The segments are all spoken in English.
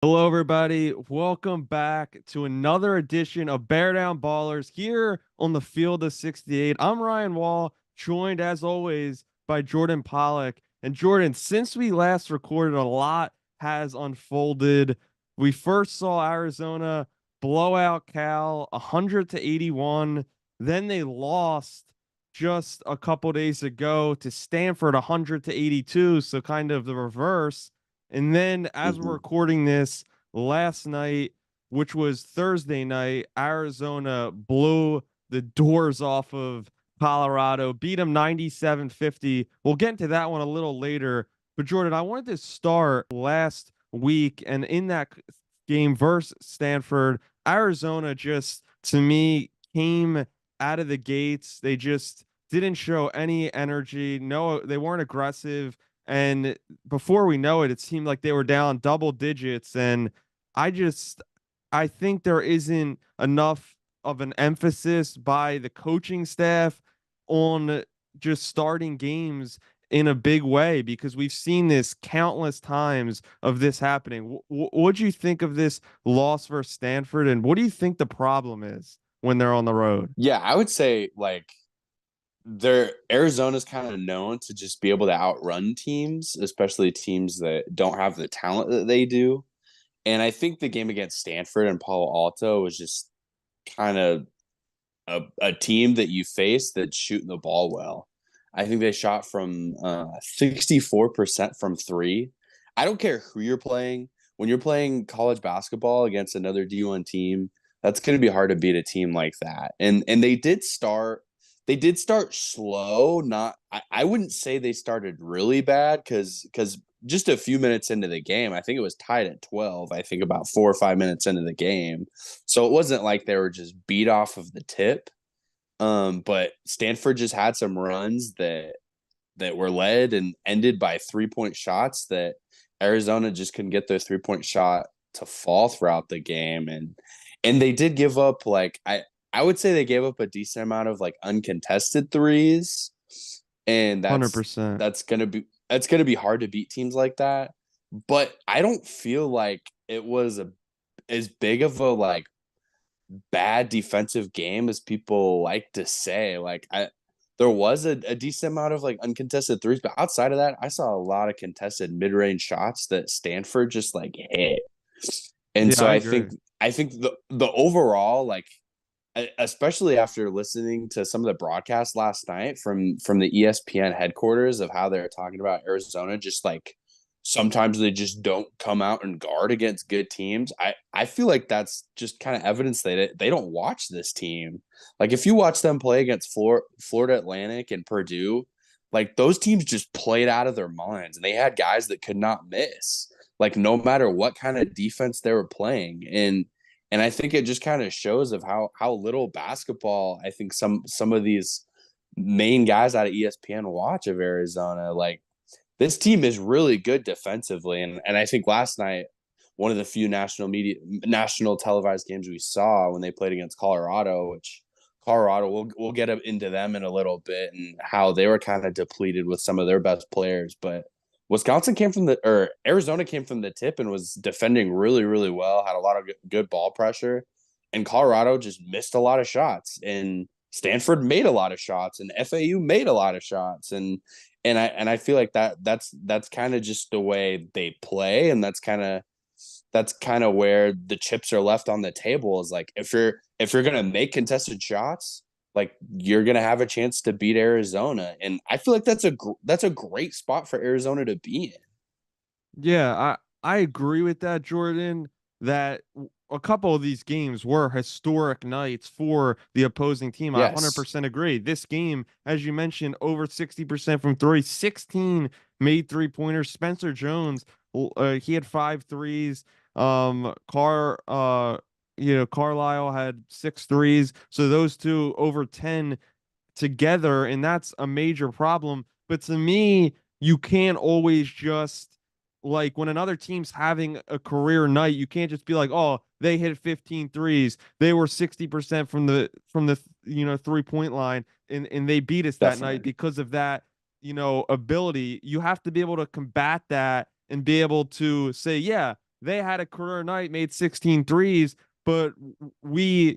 Hello, everybody. Welcome back to another edition of Bear Down Ballers here on the field of 68. I'm Ryan Wall, joined as always by Jordan Pollock. And Jordan, since we last recorded, a lot has unfolded. We first saw Arizona blow out Cal 100 to 81. Then they lost just a couple days ago to Stanford 100 to 82. So kind of the reverse. And then as we're Mhm. recording this last night, which was Thursday night, Arizona blew the doors off of Colorado, beat them 97-50. We'll get into that one a little later. But Jordan, I wanted to start last week and in that game versus Stanford, Arizona just to me came out of the gates. They just didn't show any energy. No, they weren't aggressive. And before we know it, it seemed like they were down double digits. And I just, I think there isn't enough of an emphasis by the coaching staff on just starting games in a big way because we've seen this countless times of this happening. What do you think of this loss versus Stanford? And what do you think the problem is when they're on the road? Yeah, I would say Arizona's kind of known to just be able to outrun teams, especially teams that don't have the talent that they do. And I think the game against Stanford and Palo Alto was just kind of a team that you face that's shooting the ball well. I think they shot from 64% from three. I don't care who you're playing. When you're playing college basketball against another D1 team, that's going to be hard to beat a team like that. And they did start slow. Not I wouldn't say they started really bad because just a few minutes into the game, I think it was tied at 12. I think about 4 or 5 minutes into the game, so it wasn't like they were just beat off of the tip. But Stanford just had some runs that were led and ended by 3-point shots that Arizona just couldn't get their 3-point shot to fall throughout the game. And they did give up I would say they gave up a decent amount of uncontested threes. And that's 100%. that's gonna be hard to beat teams like that. But I don't feel like it was as big of a bad defensive game as people like to say. There was a decent amount of uncontested threes, but outside of that, I saw a lot of contested mid-range shots that Stanford just hit. And Yeah, so I I agree. think I think the overall, especially after listening to some of the broadcasts last night from the ESPN headquarters of how they're talking about Arizona, just sometimes they just don't come out and guard against good teams. I feel like that's just kind of evidence that they don't watch this team. Like if you watch them play against Florida Atlantic and Purdue, those teams just played out of their minds and they had guys that could not miss. No matter what kind of defense they were playing. And I think it just kind of shows of how little basketball I think some of these main guys out of ESPN watch of Arizona. This team is really good defensively, and I think last night one of the few national televised games we saw when they played against Colorado, which Colorado we'll get into them in a little bit and how they were kind of depleted with some of their best players, but Arizona came from the tip and was defending really, really well, had a lot of good ball pressure, and Colorado just missed a lot of shots, and Stanford made a lot of shots, and FAU made a lot of shots, and I feel like that's kind of just the way they play, and that's kind of where the chips are left on the table is if you're gonna make contested shots, you're gonna have a chance to beat Arizona, and I feel like that's a great spot for Arizona to be in. Yeah, I agree with that, Jordan, that a couple of these games were historic nights for the opposing team. I Yes, 100% agree. This game, as you mentioned, over 60% from three, 16 made three-pointers. Spencer Jones, he had five threes. Carlisle had six threes. So those two over 10 together, and that's a major problem. But to me, you can't always just like when another team's having a career night, you can't just be like, oh, they hit 15 threes. They were 60% from the 3-point line and they beat us that night definitely. because of that, ability. You have to be able to combat that and be able to say, yeah, they had a career night, made 16 threes, but we,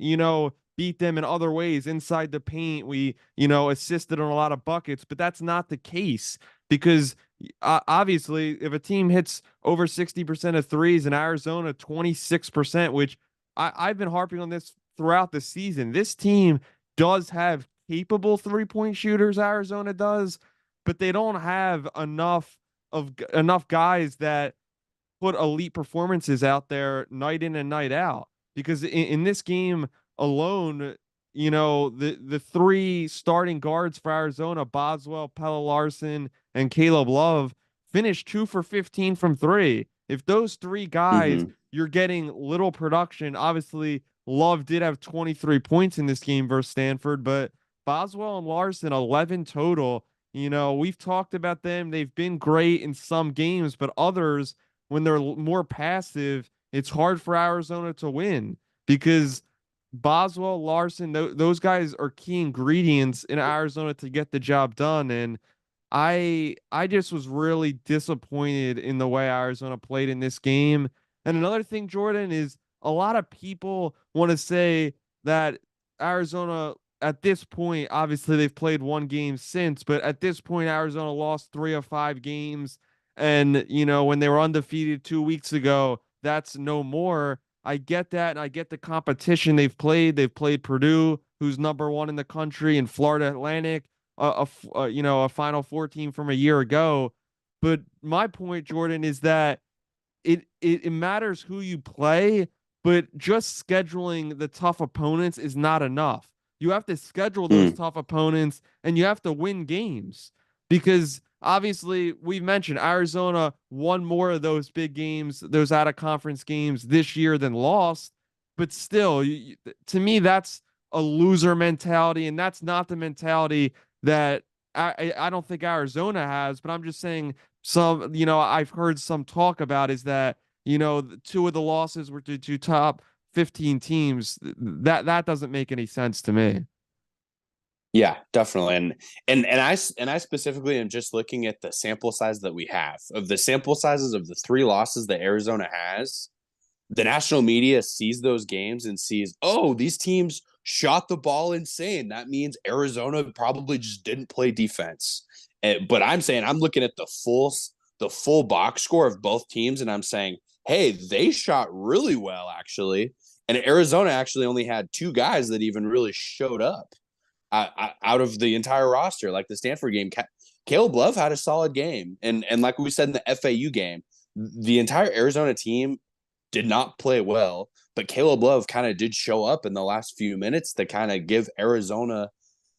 beat them in other ways inside the paint. We, assisted on a lot of buckets, but that's not the case because obviously if a team hits over 60% of threes in Arizona, 26%, which I've been harping on this throughout the season. This team does have capable 3-point shooters, Arizona does, but they don't have enough guys that put elite performances out there night in and night out. Because in this game alone, the three starting guards for Arizona, Boswell, Pelle Larson, and Caleb Love, finished 2 for 15 from three. If those three guys, Mm-hmm. you're getting little production. Obviously, Love did have 23 points in this game versus Stanford, but Boswell and Larson, 11 total. We've talked about them. They've been great in some games, but others, when they're more passive, it's hard for Arizona to win because Boswell, Larson, those guys are key ingredients in Arizona to get the job done. And I just was really disappointed in the way Arizona played in this game. And another thing, Jordan, is a lot of people want to say that Arizona at this point, obviously they've played one game since, but at this point, Arizona lost 3 of 5 games. And, when they were undefeated 2 weeks ago, that's no more. I get that, and I get the competition they've played. They've played Purdue, who's #1 in the country, and Florida Atlantic, a Final Four team from a year ago. But my point, Jordan, is that it matters who you play, but just scheduling the tough opponents is not enough. You have to schedule those Mm. tough opponents and you have to win games because obviously we've mentioned Arizona won more of those big games, those out of conference games this year than lost. But still, to me, that's a loser mentality, and that's not the mentality that I don't think Arizona has. But I'm just saying I've heard some talk about is that, 2 of the losses were to top 15 teams. That doesn't make any sense to me. Yeah, definitely. And I specifically am just looking at the sample size that we have. Of the sample sizes of the 3 losses that Arizona has, the national media sees those games and sees, oh, these teams shot the ball insane. That means Arizona probably just didn't play defense. But I'm saying I'm looking at the full box score of both teams, and I'm saying, hey, they shot really well actually. And Arizona actually only had 2 guys that even really showed up out of the entire roster. Like the Stanford game, Caleb Love had a solid game, and like we said in the FAU game, the entire Arizona team did not play well, but Caleb Love kind of did show up in the last few minutes to kind of give Arizona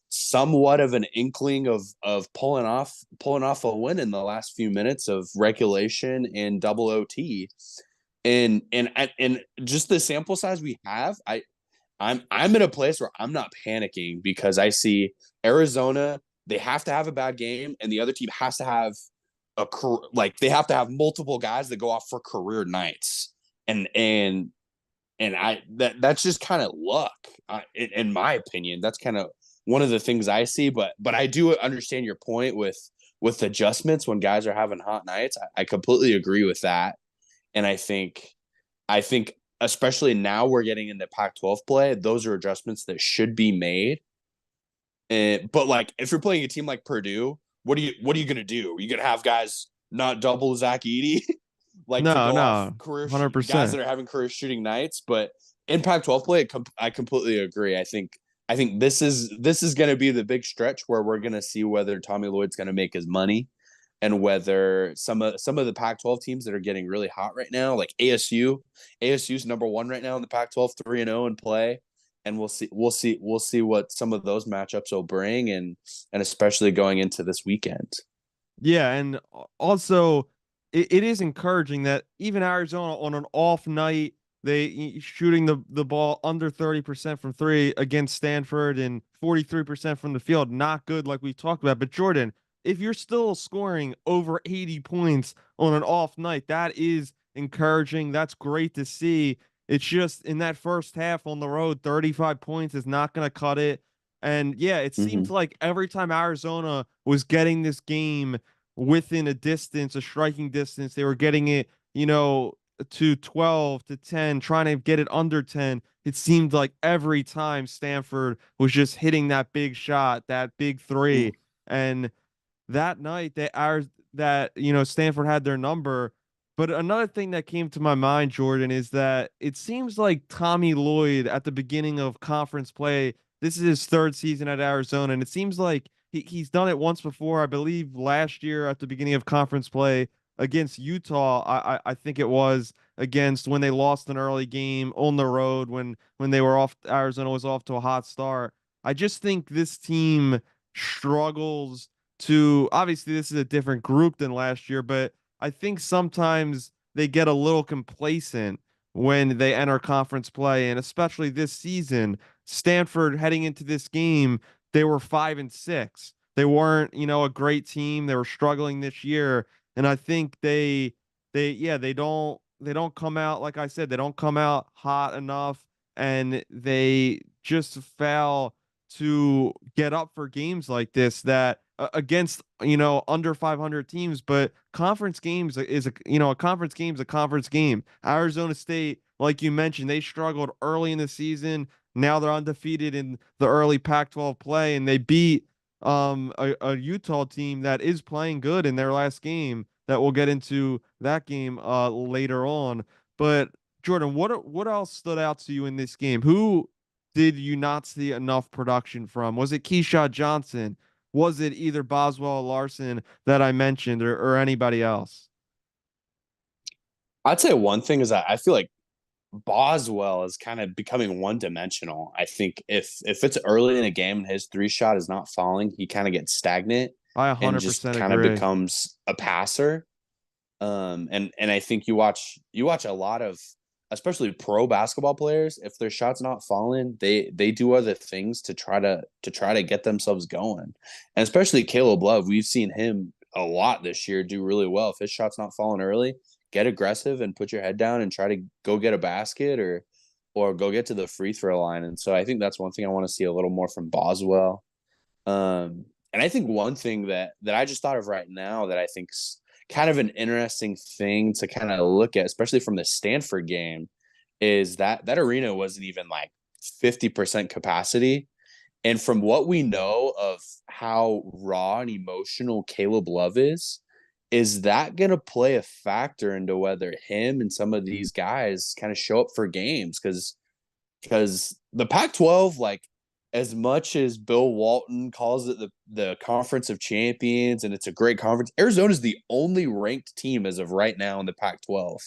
somewhat of an inkling of pulling off a win in the last few minutes of regulation and double OT. And just the sample size we have, I'm in a place where I'm not panicking because I see Arizona, they have to have a bad game, and the other team has to have they have to have multiple guys that go off for career nights. And that's just kind of luck, in my opinion. That's kind of one of the things I see. But I do understand your point with adjustments when guys are having hot nights. I completely agree with that, and I think especially now we're getting into Pac-12 play, those are adjustments that should be made. But like if you're playing a team like Purdue, what are you gonna do? Are you gonna have guys not double Zach Edey, like to No, go off no, guys 100%. that are having career shooting nights? But in Pac-12 play, I completely agree. I think this is going to be the big stretch where we're going to see whether Tommy Lloyd's going to make his money, and whether some of the Pac-12 teams that are getting really hot right now, like ASU's #1 right now in the Pac-12, 3-0 in play, and we'll see what some of those matchups will bring, and especially going into this weekend. Yeah, and also it is encouraging that even Arizona on an off night, they shooting the ball under 30% from three against Stanford and 43% from the field. Not good like we talked about. But Jordan, if you're still scoring over 80 points on an off night, that is encouraging. That's great to see. It's just in that first half on the road, 35 points is not going to cut it. And yeah, it seemed Mm-hmm. like every time Arizona was getting this game within a distance, a striking distance, they were getting it, to 12 to 10, trying to get it under 10. It seemed like every time Stanford was just hitting that big shot, that big three. And that night that Stanford had their number. But another thing that came to my mind, Jordan, is that it seems like Tommy Lloyd at the beginning of conference play, this is his third season at Arizona, and it seems like he's done it once before. I believe last year at the beginning of conference play against Utah, I think it was against when they lost an early game on the road when they were off. Arizona was off to a hot start. I just think this team struggles to, obviously this is a different group than last year, but I think sometimes they get a little complacent when they enter conference play, and especially this season, Stanford heading into this game, they were 5-6. They weren't, a great team. They were struggling this year, and I think they don't come out, like I said, they don't come out hot enough, and they just fail to get up for games like this that against under 500 teams. But conference games is a conference game's a conference game. Arizona State, like you mentioned, they struggled early in the season. Now they're undefeated in the early Pac-12 play, and they beat a Utah team that is playing good in their last game. That we'll get into that game later on. But Jordan, what else stood out to you in this game? Who did you not see enough production from? Was it Keyshawn Johnson? Was it either Boswell or Larson that I mentioned, or anybody else? I'd say one thing is that I feel like Boswell is kind of becoming one dimensional. I think if it's early in a game and his three shot is not falling, he kind of gets stagnant I and just 100% kind of agree. becomes a passer. And I think you watch a lot of, especially pro basketball players, if their shot's not falling, they do other things to try to get themselves going. And especially Caleb Love, we've seen him a lot this year do really well. If his shot's not falling early, get aggressive and put your head down and try to go get a basket or go get to the free throw line. And so I think that's one thing I want to see a little more from Boswell. And I think one thing that I just thought of right now that I think's kind of an interesting thing to kind of look at, especially from the Stanford game, is that arena wasn't even like 50% capacity. And from what we know of how raw and emotional Caleb Love is that going to play a factor into whether him and some of these guys kind of show up for games? Because the Pac-12, like, as much as Bill Walton calls it the Conference of Champions and it's a great conference, Arizona is the only ranked team as of right now in the Pac-12.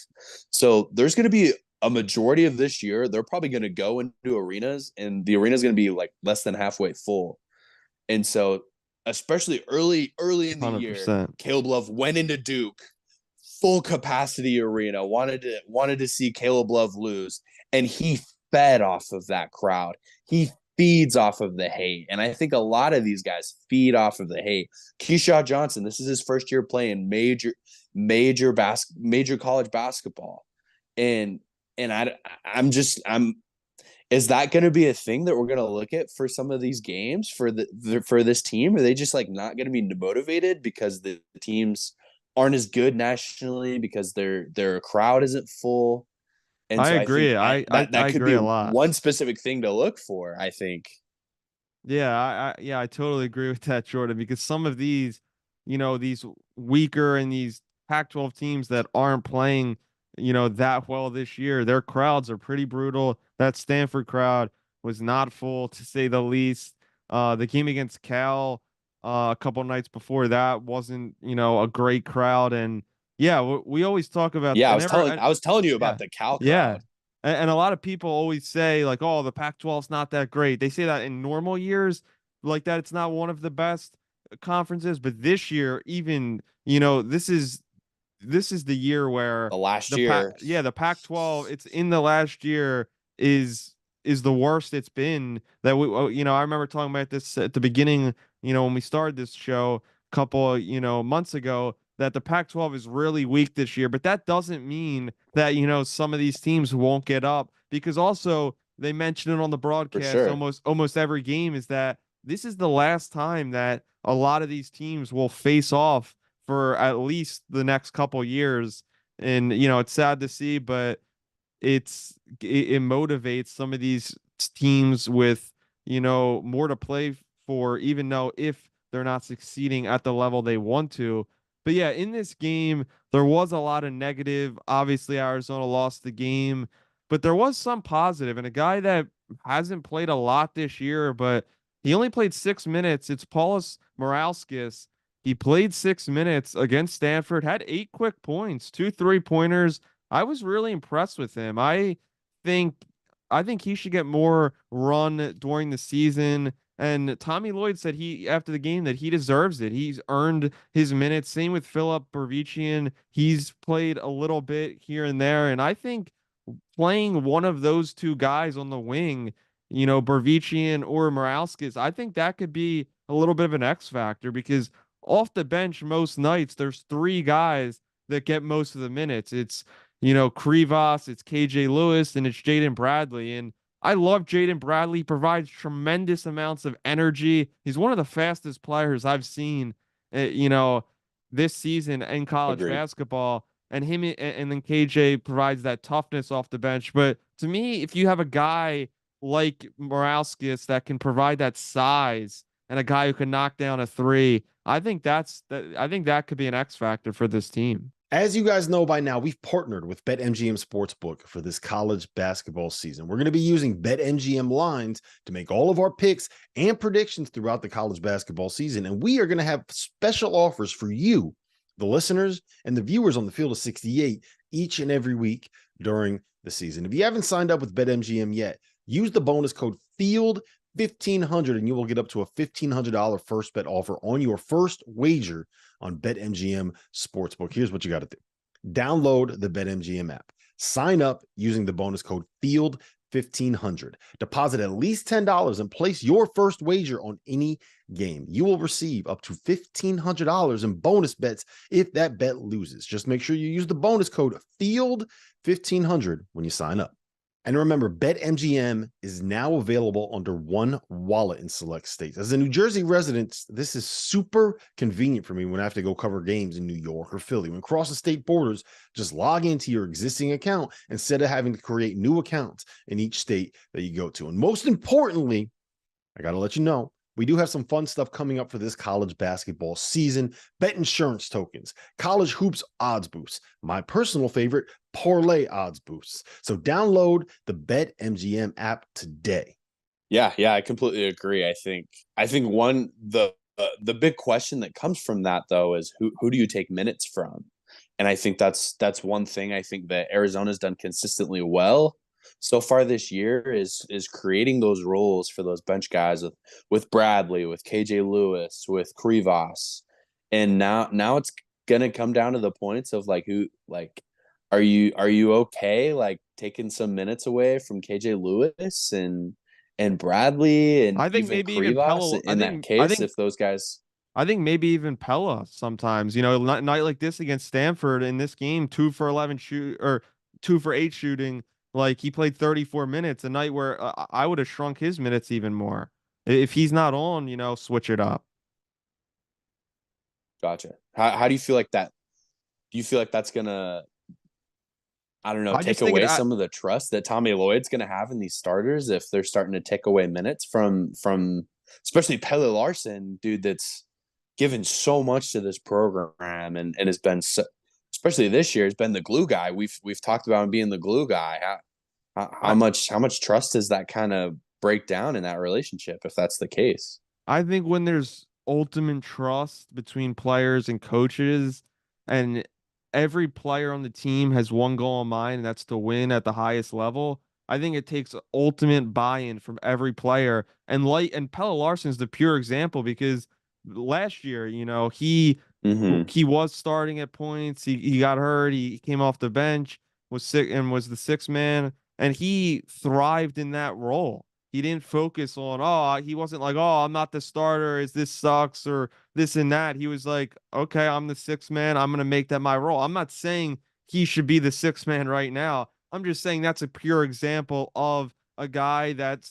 So there's going to be a majority of this year, they're probably going to go into arenas and the arena is going to be like less than halfway full. And so, especially early in the year, 100%. Caleb Love went into Duke, full capacity arena, wanted to see Caleb Love lose, and he fed off of that crowd. He feeds off of the hate, and I think a lot of these guys feed off of the hate. Keyshawn Johnson, this is his first year playing major college basketball, and I'm is that going to be a thing that we're going to look at for some of these games for this team? Are they just like not going to be motivated because the teams aren't as good nationally because their crowd isn't full? And I so I think agree. I that could agree be a lot. one specific thing to look for, I think. Yeah, I totally agree with that, Jordan, because some of these, these weaker and these Pac-12 teams that aren't playing, that well this year, their crowds are pretty brutal. That Stanford crowd was not full, to say the least. The game against Cal, a couple nights before that wasn't, a great crowd. And yeah, we always talk about, Yeah, and every, I was telling you yeah. about the Cal Yeah. crowd. And a lot of people always say, like, oh, the Pac-12 is not that great. They say that in normal years, like that it's not one of the best conferences. But this year, even, this is the year where The last year. the Pac-12, it's in the last year is is the worst it's been that I remember talking about this at the beginning, when we started this show a couple, months ago, that the Pac-12 is really weak this year, but that doesn't mean that, some of these teams won't get up, because also they mentioned it on the For broadcast sure. almost every game, is that this is the last time that a lot of these teams will face off for at least the next couple years. And it's sad to see, but it motivates some of these teams with more to play for, even though if they're not succeeding at the level they want to. But yeah, in this game there was a lot of negative. Obviously Arizona lost the game, but there was some positive, and a guy that hasn't played a lot this year, but he only played 6 minutes. It's Paulus Morauskas. He played 6 minutes against Stanford, had 8 quick points, 2 3-pointers. I was really impressed with him. Think I think he should get more run during the season. And Tommy Lloyd said he after the game that he deserves it. He's earned his minutes. Same with Philip Bervician. He's played a little bit here and there. And I think playing one of those two guys on the wing, Bervician or Morauskas, I think that could be a little bit of an X factor, because off the bench most nights there's three guys that get most of the minutes. It's Krivas, it's KJ Lewis, and it's Jaden Bradley. And I love Jaden Bradley. He provides tremendous amounts of energy. He's one of the fastest players I've seen, this season in college Agreed. basketball. And and then KJ provides that toughness off the bench. But to me, if you have a guy like Morauskas that can provide that size and a guy who can knock down a three, I think I think that could be an X factor for this team. As you guys know by now, we've partnered with BetMGM Sportsbook for this college basketball season. We're going to be using BetMGM lines to make all of our picks and predictions throughout the college basketball season. And we are going to have special offers for you, the listeners and the viewers on the Field of 68 each and every week during the season. If you haven't signed up with BetMGM yet, use the bonus code FIELD1500 and you will get up to a $1,500 first bet offer on your first wager on BetMGM Sportsbook. Here's what you got to do. Download the BetMGM app. Sign up using the bonus code FIELD1500. Deposit at least $10 and place your first wager on any game. You will receive up to $1,500 in bonus bets if that bet loses. Just make sure you use the bonus code FIELD1500 when you sign up. And remember, BetMGM is now available under one wallet in select states. As a New Jersey resident, this is super convenient for me when I have to go cover games in New York or Philly. When crossing state borders, just log into your existing account instead of having to create new accounts in each state that you go to. And most importantly, I got to let you know, we do have some fun stuff coming up for this college basketball season. Bet insurance tokens, college hoops odds boosts, my personal favorite, parlay odds boosts. So download the BetMGM app today. Yeah, I completely agree. I think the big question that comes from that though is who do you take minutes from? And I think that's one thing I think that Arizona's done consistently well so far this year is creating those roles for those bench guys with Bradley, with KJ Lewis, with Krivas. And now it's gonna come down to the points of are you okay like taking some minutes away from KJ Lewis and Bradley and I think even maybe even Krivas Pella. in that case if those guys. I think maybe even Pella sometimes. Night like this against Stanford in this game, 2 for 11 shoot or 2 for 8 shooting. Like he played 34 minutes a night where I would have shrunk his minutes even more. If he's not on, switch it up. Gotcha. How do you feel like that? Do you feel like that's gonna, I don't know, I take just think away some of the trust that Tommy Lloyd's gonna have in these starters if they're starting to take away minutes from especially Pelle Larson, dude, that's given so much to this program and has been so, especially this year, has been the glue guy. We've talked about him being the glue guy. How I, much trust does that kind of break down in that relationship if that's the case? I think when there's ultimate trust between players and coaches, and every player on the team has one goal in mind, and that's to win at the highest level. I think it takes ultimate buy-in from every player. And Pelle Larson's the pure example, because last year, Mm-hmm. he was starting at points. He got hurt. He came off the bench, was sick, and was the sixth man, and he thrived in that role. He didn't focus on, he wasn't like, I'm not the starter, is this sucks or this and that. He was like, okay, I'm the sixth man. I'm gonna make that my role. I'm not saying he should be the sixth man right now. I'm just saying that's a pure example of a guy that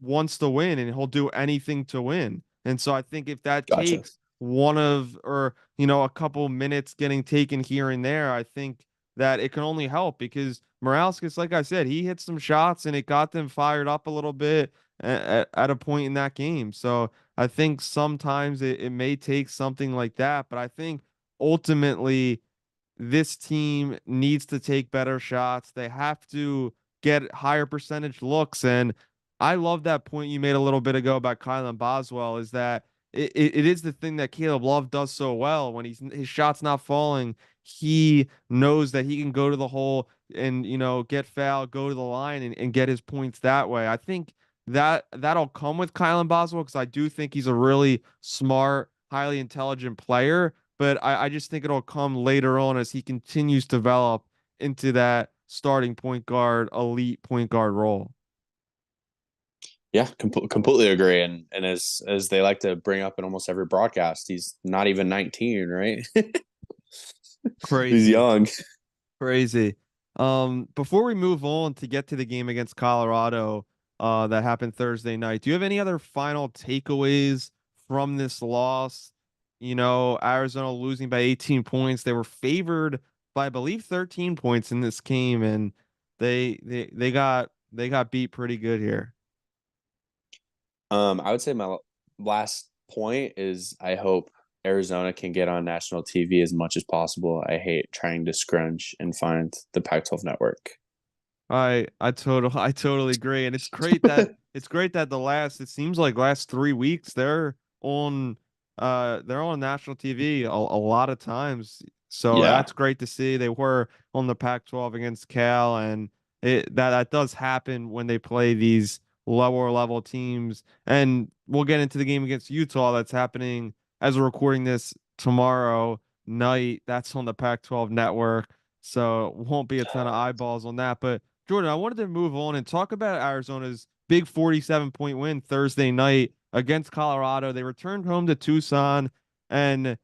wants to win and he'll do anything to win. And so I think if that Gotcha. takes one of, or a couple minutes getting taken here and there, I think that it can only help because Morales, like I said, he hit some shots and it got them fired up a little bit at a point in that game. So I think sometimes it may take something like that, but I think ultimately this team needs to take better shots. They have to get higher percentage looks. And I love that point you made a little bit ago about Kylan Boswell is that it is the thing that Caleb Love does so well. When his shot's not falling, he knows that he can go to the hole and, get fouled, go to the line and get his points that way. I think that'll come with Kylan Boswell because I do think he's a really smart, highly intelligent player, but I just think it'll come later on as he continues to develop into that starting point guard, elite point guard role. Yeah, completely agree. And as they like to bring up in almost every broadcast, he's not even 19, right? He's Crazy, young. crazy. Before we move on to get to the game against Colorado, that happened Thursday night, do you have any other final takeaways from this loss? Arizona losing by 18 points. They were favored by, I believe, 13 points in this game, and they got beat pretty good here. I would say my last point is I hope Arizona can get on national TV as much as possible. I hate trying to scrunch and find the Pac-12 network. I totally agree, and it's great that it seems like last 3 weeks they're on national TV a lot of times. So Yeah, that's great to see. They were on the Pac-12 against Cal, and that does happen when they play these lower level teams. And we'll get into the game against Utah that's happening as we're recording this tomorrow night. That's on the Pac-12 network, so won't be a ton of eyeballs on that, but. Jordan, I wanted to move on and talk about Arizona's big 47-point win Thursday night against Colorado. They returned home to Tucson, and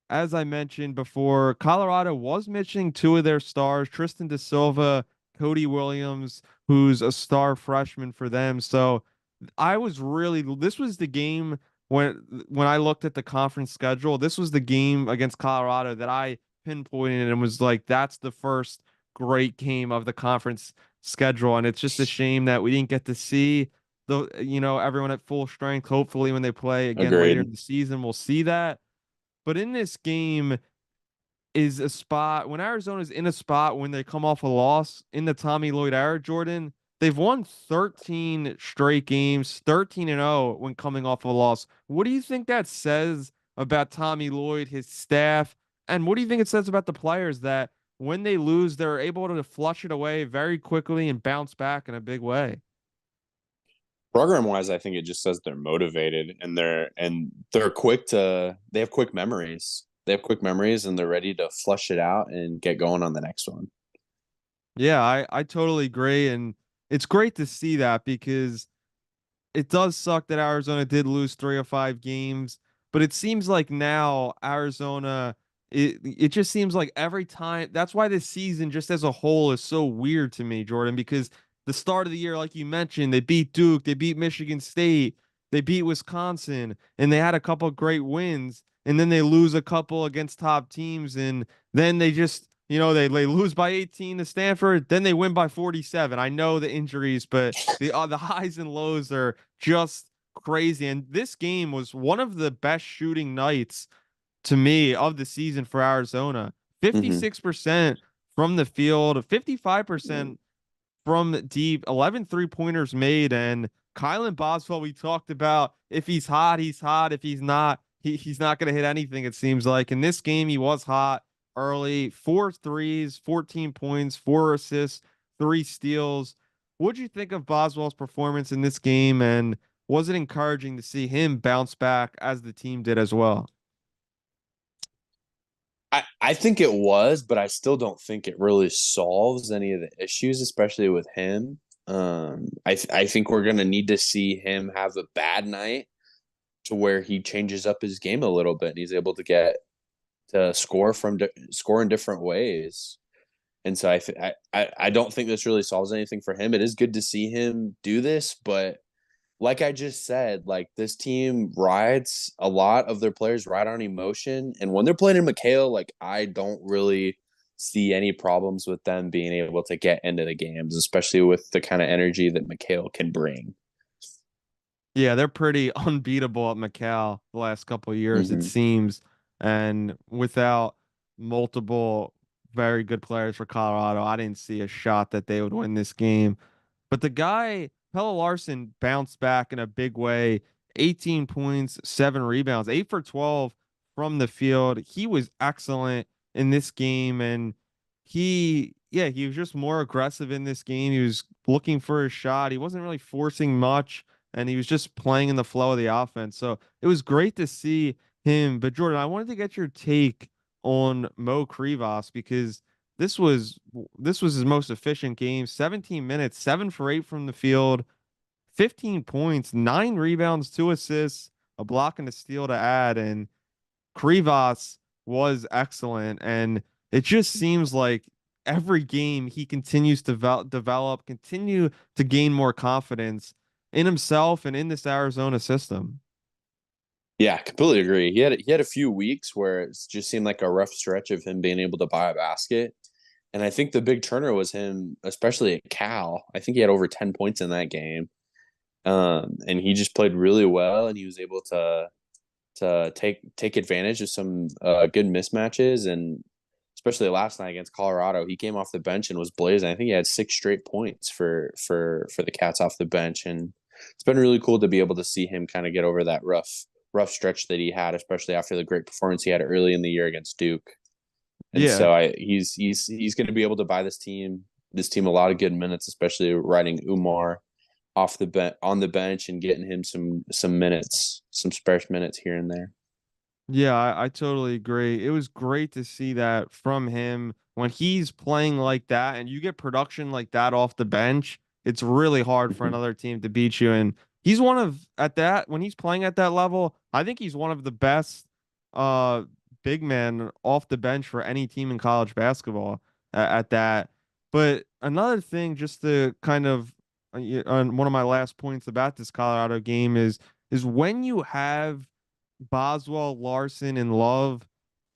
as I mentioned before, Colorado was missing two of their stars, Tristan Da Silva, Cody Williams, who's a star freshman for them. So this was the game when I looked at the conference schedule, this was the game against Colorado that I pinpointed and was like, that's the first great game of the conference schedule. And it's just a shame that we didn't get to see everyone at full strength. Hopefully when they play again later in agreed. the season, we'll see that. But in this game is a spot when Arizona's in a spot when they come off a loss in the Tommy Lloyd era, Jordan, they've won 13 straight games, 13-0 when coming off a loss. What do you think that says about Tommy Lloyd, his staff, and what do you think it says about the players that when they lose, they're able to flush it away very quickly and bounce back in a big way? Program wise, I think it just says they're motivated and they're quick to they have quick memories. They have quick memories and they're ready to flush it out and get going on the next one. Yeah, I totally agree. And it's great to see that because it does suck that Arizona did lose 3 or 5 games, but it seems like now Arizona, it just seems like every time. That's why this season, just as a whole, is so weird to me, Jordan, because the start of the year, like you mentioned, they beat Duke, they beat Michigan State, they beat Wisconsin, and they had a couple great wins, and then they lose a couple against top teams, and then they just. They lose by 18 to Stanford, then they win by 47. I know the injuries, but the highs and lows are just crazy. And this game was one of the best shooting nights to me of the season for Arizona. Mm-hmm. 56% from the field, 55% from deep, 11 3-pointers made. And Kylan Boswell, we talked about if he's hot, he's hot. If he's not, he's not going to hit anything, it seems like. In this game, he was hot early, 4 threes, 14 points, 4 assists, 3 steals. What'd you think of Boswell's performance in this game? And was it encouraging to see him bounce back as the team did as well? I think it was, but I still don't think it really solves any of the issues, especially with him. I think we're gonna need to see him have a bad night to where he changes up his game a little bit and he's able to get to score in different ways. And so I don't think this really solves anything for him. It is good to see him do this, but like I just said, like this team rides a lot of their players ride on emotion, and when they're playing in McHale, like I don't really see any problems with them being able to get into the games, especially with the kind of energy that McHale can bring. Yeah, they're pretty unbeatable at McCall the last couple of years, it Mm-hmm. seems. And without multiple very good players for Colorado, I didn't see a shot that they would win this game. But the guy, Pelle Larson, bounced back in a big way. 18 points, 7 rebounds, 8 for 12 from the field. He was excellent in this game. And he was just more aggressive in this game. He was looking for a shot. He wasn't really forcing much, and he was just playing in the flow of the offense. So it was great to see him. But Jordan, I wanted to get your take on Mo Krivas because this was his most efficient game. 17 minutes, 7 for 8 from the field, 15 points, 9 rebounds, 2 assists, a block and a steal to add. And Krivas was excellent. And it just seems like every game he continues to develop, continue to gain more confidence in himself and in this Arizona system. Yeah, completely agree. He had a few weeks where it just seemed like a rough stretch of him being able to buy a basket. And I think the big turner was him, especially at Cal. I think he had over 10 points in that game. And he just played really well, and he was able to take advantage of some good mismatches, and especially last night against Colorado, he came off the bench and was blazing. I think he had 6 straight points for the Cats off the bench, and it's been really cool to be able to see him kind of get over that rough stretch that he had, especially after the great performance he had early in the year against Duke. And Yeah. so he's going to be able to buy this team a lot of good minutes, especially riding Umar off the on the bench and getting him some minutes, some sparse minutes here and there. Yeah, I totally agree. It was great to see that from him when he's playing like that and you get production like that off the bench. It's really hard for Mm-hmm. another team to beat you. And he's one of at that when he's playing at that level, I think he's one of the best uh big men off the bench for any team in college basketball at that. But another thing, just to kind of on one of my last points about this Colorado game is when you have Boswell, Larson, and Love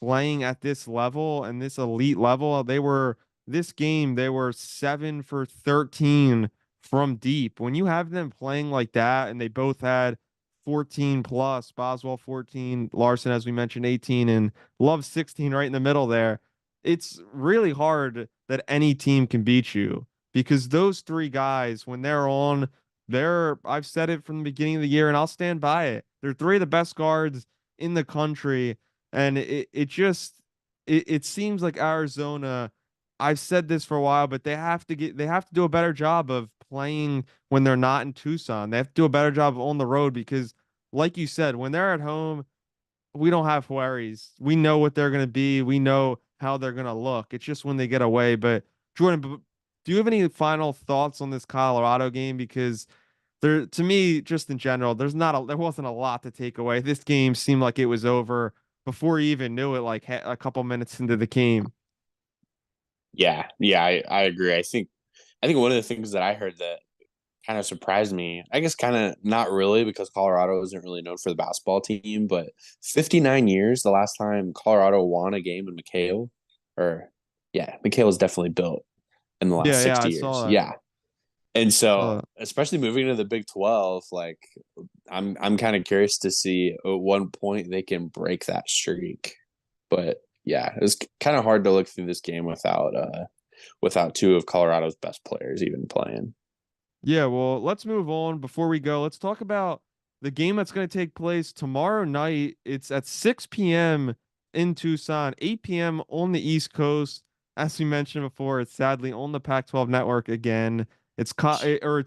playing at this level and this elite level, they were 7 for 13 from deep. When you have them playing like that, and they both had 14 plus, Boswell 14, Larson, as we mentioned, 18, and Love 16 right in the middle there, it's really hard that any team can beat you because those three guys, when they're on, I've said it from the beginning of the year and I'll stand by it. They're three of the best guards in the country. And it seems like Arizona, I've said this for a while, but they have to do a better job of playing when they're not in Tucson. They have to do a better job on the road because, like you said, when they're at home, we don't have worries. We know what they're gonna be. We know how they're gonna look. It's just when they get away. But Jordan, do you have any final thoughts on this Colorado game? Because there, to me, just in general, there wasn't a lot to take away. This game seemed like it was over before you even knew it, like a couple minutes into the game. Yeah, I agree. I think one of the things that I heard that kind of surprised me, I guess kind of not really because Colorado isn't really known for the basketball team, but 59 years the last time Colorado won a game in McHale, or yeah, McHale is definitely built in the last Yeah, 60 I years. saw that. Yeah. And Saw so, that. especially moving to the Big 12, like I'm kind of curious to see at one point they can break that streak. But yeah, it's kind of hard to look through this game without two of Colorado's best players even playing. Yeah, well, let's move on. Before we go, let's talk about the game that's going to take place tomorrow night. It's at 6 p.m. in Tucson, 8 p.m. on the East Coast. As we mentioned before, it's sadly on the Pac-12 network again. It's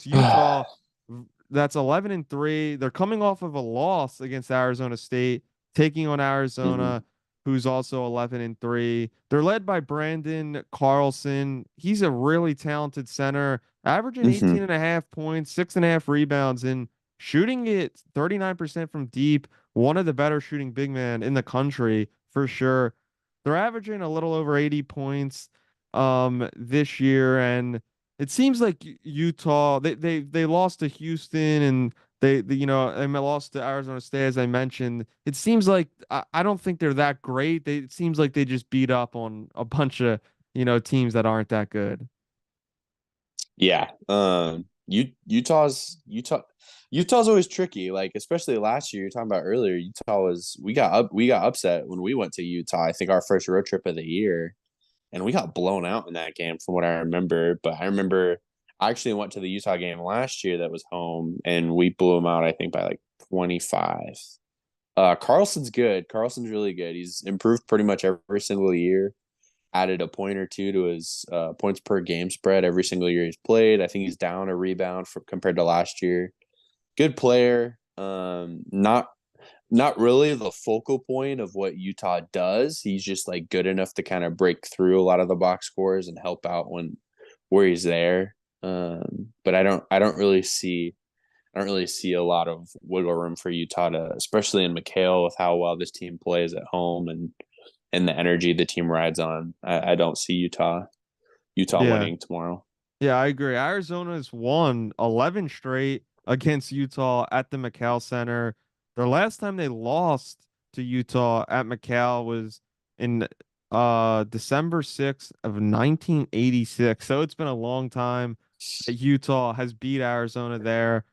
Utah that's 11-3. They're coming off of a loss against Arizona State, taking on Mhm. Arizona, who's also 11-3. They're led by Brandon Carlson. He's a really talented center, averaging 18 Mhm. and a half points, 6.5 rebounds, and shooting it 39% from deep. One of the better shooting big men in the country for sure. They're averaging a little over 80 points this year, and it seems like Utah they lost to Houston and they lost to Arizona State as I mentioned. It seems like I don't think they're that great. It seems like they just beat up on a bunch of teams that aren't that good. Yeah. Utah's always tricky. Like especially last year, you're talking about earlier. Utah was we got upset when we went to Utah. I think our first road trip of the year, and we got blown out in that game from what I remember. But I remember I actually went to the Utah game last year that was home, and we blew them out. I think by like 25. Carlson's good. Carlson's really good. He's improved pretty much every single year. Added a point or two to his points per game spread every single year he's played. I think he's down a rebound compared to last year. Good player. Not really the focal point of what Utah does. He's just like good enough to kind of break through a lot of the box scores and help out where he's there. But I don't really see a lot of wiggle room for Utah to, especially in McHale with how well this team plays at home and the energy the team rides on. I don't see Utah Yeah. winning tomorrow. Yeah, I agree. Arizona's won 11 straight against Utah at the McCall Center. The last time they lost to Utah at McCall was in December 6th of 1986. So it's been a long time that Utah has beat Arizona there.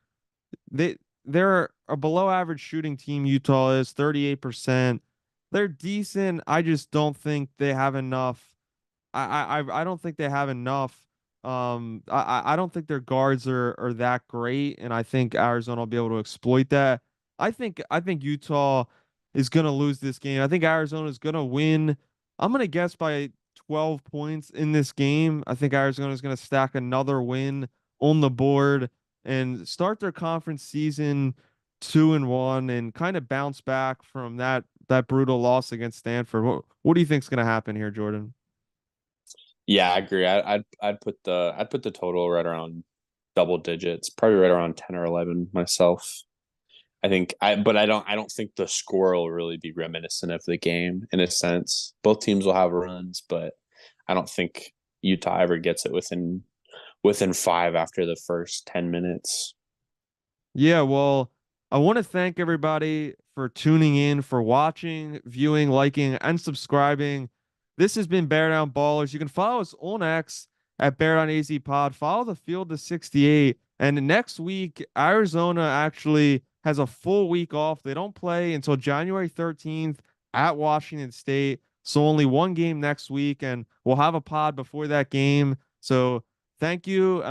They're a below average shooting team. Utah is 38%. They're decent. I just don't think they have enough. I don't think they have enough. I don't think their guards are that great, and I think Arizona will be able to exploit that. I think Utah is gonna lose this game. I think Arizona is gonna win. I'm gonna guess by 12 points in this game. I think Arizona is gonna stack another win on the board and start their conference season 2-1 and kind of bounce back from that brutal loss against Stanford. What do you think is gonna happen here, Jordan? Yeah, I agree. I'd put the total right around double digits, probably right around 10 or 11 myself. But I don't think the score will really be reminiscent of the game in a sense. Both teams will have runs, but I don't think Utah ever gets it within five after the first 10 minutes. Yeah, well, I want to thank everybody for tuning in, for watching, viewing, liking, and subscribing. This has been Bear Down Ballers. You can follow us on X at Bear Down AZ Pod. Follow the Field to 68. And next week, Arizona actually has a full week off. They don't play until January 13th at Washington State. So only one game next week, and we'll have a pod before that game. So thank you.